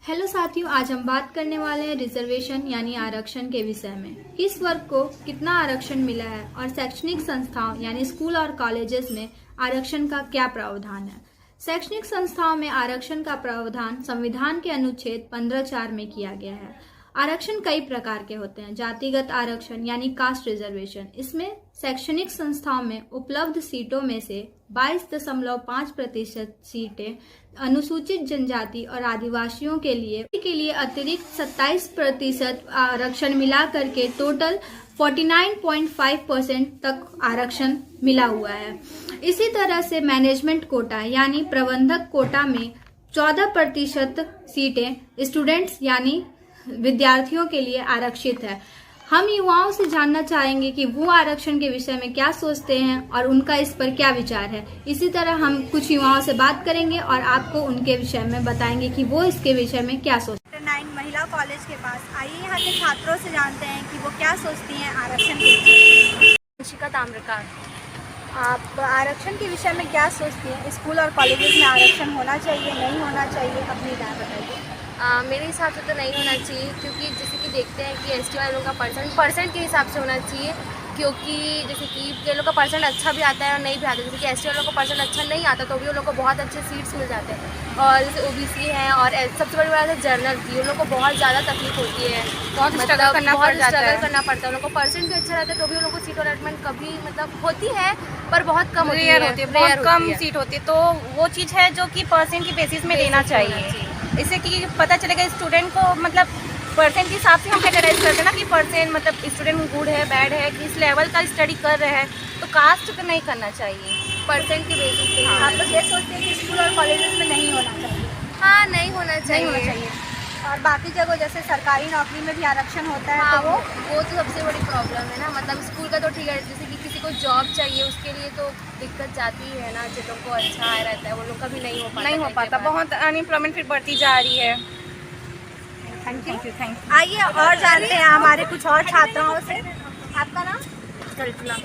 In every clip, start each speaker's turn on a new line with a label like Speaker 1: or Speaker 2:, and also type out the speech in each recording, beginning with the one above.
Speaker 1: Hello साथियों, आज हम बात करने वाले हैं रिजर्वेशन यानी आरक्षण के विषय में। किस वर्ग को कितना आरक्षण मिला है और शैक्षणिक संस्थाओं यानी स्कूल और कॉलेजेस में आरक्षण का क्या प्रावधान है। शैक्षणिक संस्थाओं में आरक्षण का प्रावधान संविधान के अनुच्छेद 15(4) में किया गया है। आरक्षण कई प्रकार के होते हैं। जातिगत आरक्षण यानी कास्ट रिजर्वेशन, इसमें शैक्षणिक संस्थाओं में उपलब्ध सीटों में से 22.5% सीटें अनुसूचित जनजाति और आदिवासियों के लिए अतिरिक्त 27% आरक्षण मिला करके टोटल 49.5% तक आरक्षण मिला हुआ है। इसी तरह से मैनेजमेंट कोटा यानी प्रबंधक कोटा में 14% सीटें स्टूडेंट्स यानी विद्यार्थियों के लिए आरक्षित है। हम युवाओं से जानना चाहेंगे कि वो आरक्षण के विषय में क्या सोचते हैं और उनका इस पर क्या विचार है। इसी तरह हम कुछ युवाओं से बात करेंगे और आपको उनके विषय में बताएंगे कि वो इसके विषय में क्या सोचते हैं।
Speaker 2: 9 महिला कॉलेज के पास आइए यहाँ के छात्रों से जानते हैं कि वो क्या सोचती हैं आरक्षण के विषय में।
Speaker 3: ताम्रकार,
Speaker 2: आप आरक्षण के विषय में क्या सोचती हैं? स्कूल और कॉलेजेस में आरक्षण होना चाहिए, नहीं होना चाहिए, अपनी राय बताइए।
Speaker 3: मेरे हिसाब से तो नहीं होना चाहिए, क्योंकि जैसे कि देखते हैं कि एसटी वालों का परसेंट के हिसाब से होना चाहिए, क्योंकि जैसे कि ये लोग का परसेंट अच्छा भी आता है और नहीं भी आता है। जैसे कि एसटी वालों का परसेंट अच्छा नहीं आता तो भी उन लोग को बहुत अच्छे सीट्स मिल जाते हैं। और जैसे ओबीसी है और सबसे बड़ी बात है जनरल की, उन लोग को बहुत ज़्यादा तकलीफ होती है, बहुत स्ट्रगल करना पड़ता है। उन लोग को परसेंट भी अच्छा रहता है तो भी उन लोग को सीट अलॉटमेंट कभी होती है पर बहुत कम होती है,
Speaker 4: बहुत कम सीट होती है। तो वो चीज़ है जो कि परसेंट की बेसिस में देना चाहिए, इससे कि पता चलेगा स्टूडेंट को, मतलब परसेंट के हिसाब से हम कैटेगराइज करते हैं ना कि परसेंट मतलब स्टूडेंट गुड है, बैड है, किस लेवल का स्टडी कर रहे हैं, तो कास्ट का नहीं करना चाहिए, परसेंट के बेसिस पे।
Speaker 2: आप लोग ये सोचते हैं कि स्कूल और कॉलेजेस में नहीं होना चाहिए?
Speaker 3: हाँ, नहीं होना चाहिए।
Speaker 2: और बाकी जगह जैसे सरकारी नौकरी में भी आरक्षण होता है।
Speaker 3: हाँ,
Speaker 2: तो
Speaker 3: वो तो सबसे बड़ी प्रॉब्लम है ना। मतलब स्कूल का तो ठीक है, जैसे कि किसी को जॉब चाहिए उसके लिए तो दिक्कत जाती है ना, जिन लोग को अच्छा आया रहता है वो लोग का भी नहीं हो पाता।
Speaker 4: बहुत अनएम्प्लॉयमेंट फिर बढ़ती जा रही है।
Speaker 2: Thank you. आइए और जानते हैं हमारे कुछ और छात्राओं से। आपका नाम?
Speaker 3: कल्पना।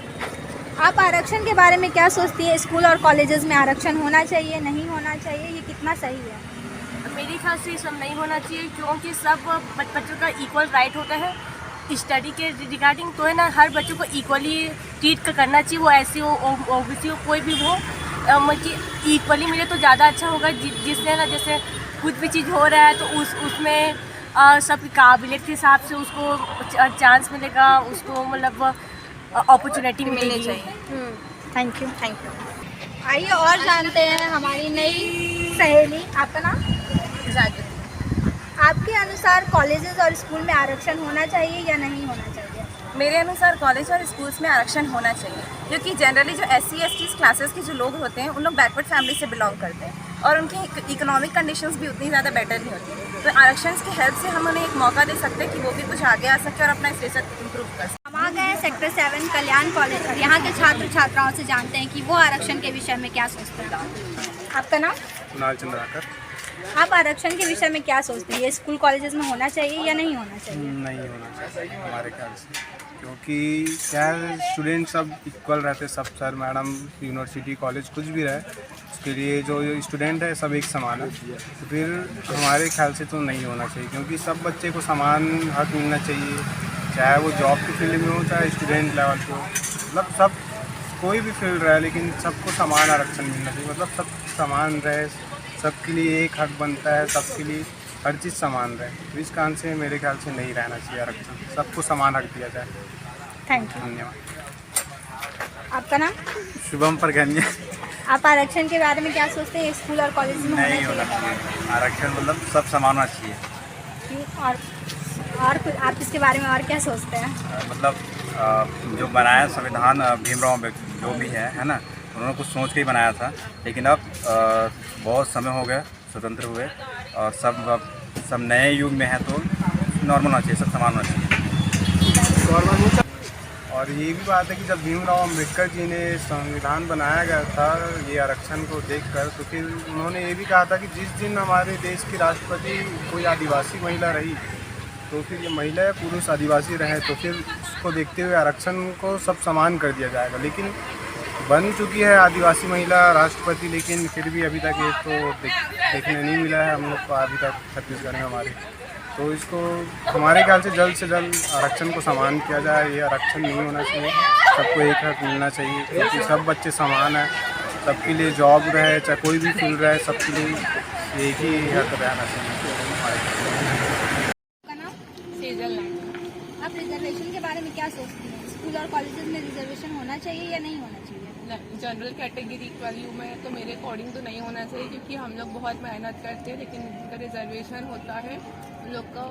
Speaker 2: आप आरक्षण के बारे में क्या सोचती है? स्कूल और कॉलेजेस में आरक्षण होना चाहिए, नहीं होना चाहिए, ये कितना सही है?
Speaker 5: मेरे ख्याल से सब नहीं होना चाहिए, क्योंकि सब बच्चों का इक्वल राइट होता है स्टडी के रिगार्डिंग। तो है ना, हर बच्चों को इक्वली ट्रीट करना चाहिए, वो ऐसी हो ओबीसी हो कोई भी हो, मतलब इक्वली मिले तो ज़्यादा अच्छा होगा। जिससे ना जैसे कुछ भी चीज़ हो रहा है तो उसमें सब काबिलियत के हिसाब से उसको चांस मिलेगा, उसको मतलब अपॉर्चुनिटी मिलनी चाहिए।
Speaker 2: Thank you. आइए और जानते हैं हमारी नई सहेली। आपका नाम? आपके अनुसार कॉलेजेस और स्कूल में आरक्षण होना चाहिए या नहीं होना चाहिए?
Speaker 4: मेरे अनुसार कॉलेज और स्कूल्स में आरक्षण होना चाहिए, क्योंकि जनरली जो SC ST क्लासेस के जो लोग होते हैं उन लोग बैकवर्ड फैमिली से बिलोंग करते हैं और उनकी इकोनॉमिक कंडीशंस भी उतनी ज़्यादा बेटर नहीं होती। तो आरक्षण की हेल्प से हम उन्हें एक मौका दे सकते हैं कि वो भी कुछ आगे आ सके और अपना स्टेटस इंप्रूव कर सके।
Speaker 2: हम आ गए हैं सेक्टर 7 कल्याण कॉलेज और यहाँ के छात्र छात्राओं से जानते हैं कि वो आरक्षण के विषय में क्या सोचते हैं। आपका नाम?
Speaker 6: कुणाल चंद्राकर।
Speaker 2: आप आरक्षण के विषय में क्या सोचते हैं? ये स्कूल कॉलेजेस में होना चाहिए या नहीं होना चाहिए?
Speaker 6: नहीं होना चाहिए हमारे ख्याल से, क्योंकि क्या स्टूडेंट सब इक्वल रहते, सब सर मैडम यूनिवर्सिटी कॉलेज कुछ भी रहे, उसके लिए जो स्टूडेंट है सब एक समान है। तो फिर हमारे ख्याल से तो नहीं होना चाहिए, क्योंकि सब बच्चे को समान हक मिलना चाहिए, चाहे वो जॉब की फील्ड में हो चाहे स्टूडेंट लेवल पे हो। मतलब सब कोई भी फील्ड रहे लेकिन सबको समान आरक्षण मिलना चाहिए। मतलब सब समान रहे, सबके लिए एक हक बनता है, सबके लिए हर चीज़ समान रहे। तो इस कारण से मेरे ख्याल से नहीं रहना चाहिए आरक्षण, सबको समान हक दिया जाए।
Speaker 2: Thank you.
Speaker 6: धन्यवाद।
Speaker 2: आपका नाम?
Speaker 6: शुभम परगनिया।
Speaker 2: आप आरक्षण के बारे में क्या सोचते हैं? स्कूल और कॉलेज में
Speaker 6: नहीं होना चाहिए आरक्षण, मतलब सब समान होना चाहिए।
Speaker 2: और कुछ आप इसके बारे में और क्या सोचते हैं?
Speaker 7: मतलब जो बनाया संविधान भीमराव जो भी है ना, उन्होंने कुछ सोच के ही बनाया था, लेकिन अब बहुत समय हो गया स्वतंत्र हुए और सब नए युग में है, तो नॉर्मल होना चाहिए, सब समान होना चाहिए।
Speaker 6: और ये भी बात है कि जब भीमराव अम्बेडकर जी ने संविधान बनाया गया था ये आरक्षण को देखकर, तो फिर उन्होंने ये भी कहा था कि जिस दिन हमारे देश की राष्ट्रपति कोई आदिवासी महिला रही, तो फिर ये महिला या पुरुष आदिवासी रहे, तो फिर उसको देखते हुए आरक्षण को सब समान कर दिया जाएगा। लेकिन बन चुकी है आदिवासी महिला राष्ट्रपति, लेकिन फिर भी अभी तक ये तो देखने नहीं मिला है हम लोग को अभी तक छत्तीसगढ़ में हमारे। तो इसको हमारे ख्याल से जल्द आरक्षण को समान किया जाए। ये आरक्षण नहीं होना चाहिए, सबको एक हक मिलना चाहिए, क्योंकि सब बच्चे समान हैं, सबके लिए जॉब रहे चाहे कोई भी फील्ड रहे, सबके लिए एक ही हक रहना चाहिए।
Speaker 2: का नाम?
Speaker 5: सेजल
Speaker 2: आप रिजर्वेशन के बारे में क्या सोचती हैं? स्कूल और कॉलेजेस में रिजर्वेशन होना चाहिए या नहीं होना चाहिए?
Speaker 5: जनरल कैटेगरी वाली हूँ मैं, तो मेरे अकॉर्डिंग तो नहीं होना चाहिए, क्योंकि हम लोग बहुत मेहनत करते हैं, लेकिन जिनका रिजर्वेशन होता है उन लोग को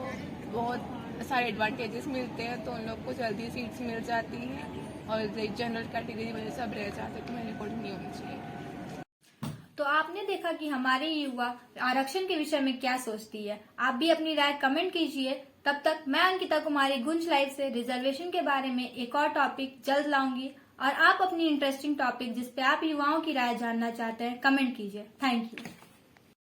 Speaker 5: बहुत सारे एडवांटेजेस मिलते हैं, तो उन लोग को जल्दी सीट्स मिल जाती हैं, और जनरल कैटेगरी वाले सब रह जाते हैं, तो मेरे अकॉर्डिंग नहीं होनी चाहिए।
Speaker 1: तो आपने देखा कि हमारे युवा आरक्षण के विषय में क्या सोचती है। आप भी अपनी राय कमेंट कीजिए। तब तक मैं अंकिता कुमारी गुंज लाइव से रिजर्वेशन के बारे में एक और टॉपिक जल्द लाऊंगी, और आप अपनी इंटरेस्टिंग टॉपिक जिस पे आप युवाओं की राय जानना चाहते हैं कमेंट कीजिए। Thank you.